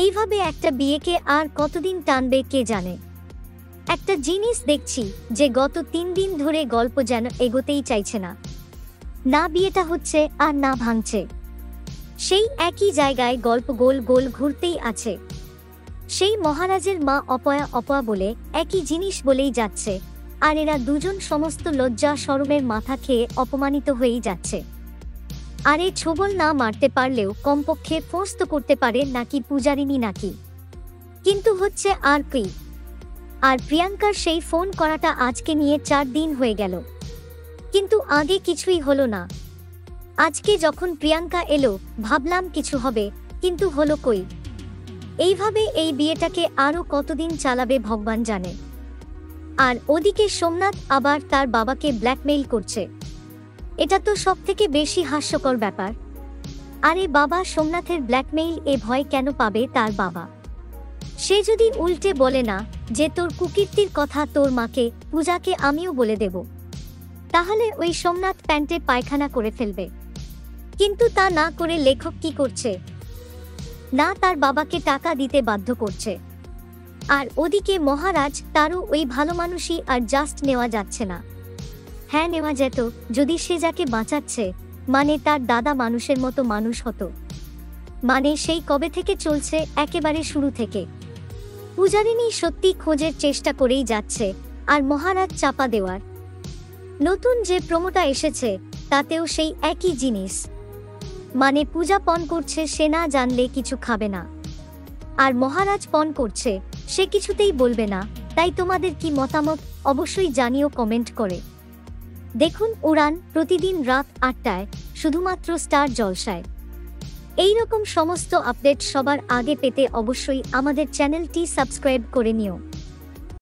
এইভাবে একটা বিয়েকে আর কতদিন টানবে কে জানে। একটা জিনিস দেখছি যে গত 3 দিন ধরে গল্প যেন এগোতেই চাইছে না। না বিয়েটা হচ্ছে আর না ভাঙছে। সেই একই জায়গায় গল্প গোল গোল ঘুরতেই আছে। সেই মহারাজের মা অপয়া অপয়া বলে একই জিনিস বলেই যাচ্ছে, আর এরা দুজন সমস্ত লজ্জা শরমের মাথা খেয়ে অপমানিত হয়েই যাচ্ছে। আরে ছোবল না মারতে পারলেও কমপক্ষে ফোর্স তো করতে পারে নাকি পূজারিনী নাকি, কিন্তু হচ্ছে আর কি। আর প্রিয়াঙ্কার সেই ফোন করাটা আজকে নিয়ে 4 দিন হয়ে গেল, কিন্তু আগে কিছুই হলো না। আজকে যখন প্রিয়াঙ্কা এলো ভাবলাম কিছু হবে, কিন্তু হলো কই। এইভাবে এই বিয়েটাকে আরো কতদিন চালাবে ভগবান জানে। আর ওদিকে সোমনাথ আবার তার বাবাকে ব্ল্যাকমেইল করছে। এটা তো সবথেকে বেশি হাস্যকর ব্যাপার। আরে বাবা, সোমনাথের ব্ল্যাকমেইল এ ভয় কেন পাবে তার বাবা? সে যদি উল্টে বলে না যে তোর কুকীর্তির কথা তোর মাকে পূজাকে আমিও বলে দেব, তাহলে ওই সোমনাথ প্যান্টে পায়খানা করে ফেলবে। কিন্তু তা না করে লেখক কি করছে, না তার বাবাকে টাকা দিতে বাধ্য করছে। আর ওদিকে মহারাজ, তারও ওই ভালো মানুষই আর জাস্ট নেওয়া যাচ্ছে না। হ্যাঁ, নেওয়া যেত যদি সে যাকে বাঁচাচ্ছে মানে তার দাদা মানুষের মতো মানুষ হতো। মানে সেই কবে থেকে চলছে, একেবারে শুরু থেকে। পূজারিনী সত্যি খোঁজের চেষ্টা করেই যাচ্ছে, আর মহারাজ চাপা দেওয়ার। নতুন যে প্রোমোটা এসেছে তাতেও সেই একই জিনিস, মানে পূজা পণ করছে সে না জানলে কিছু খাবে না, আর মহারাজ পণ করছে সে কিছুতেই বলবে না। তাই তোমাদের কি মতামত অবশ্যই জানিও কমেন্ট করে। দেখুন উড়ান প্রতিদিন রাত 8টায় শুধুমাত্র স্টার জলসায়। এই রকম সমস্ত আপডেট সবার আগে পেতে অবশ্যই আমাদের চ্যানেলটি সাবস্ক্রাইব করে নিও।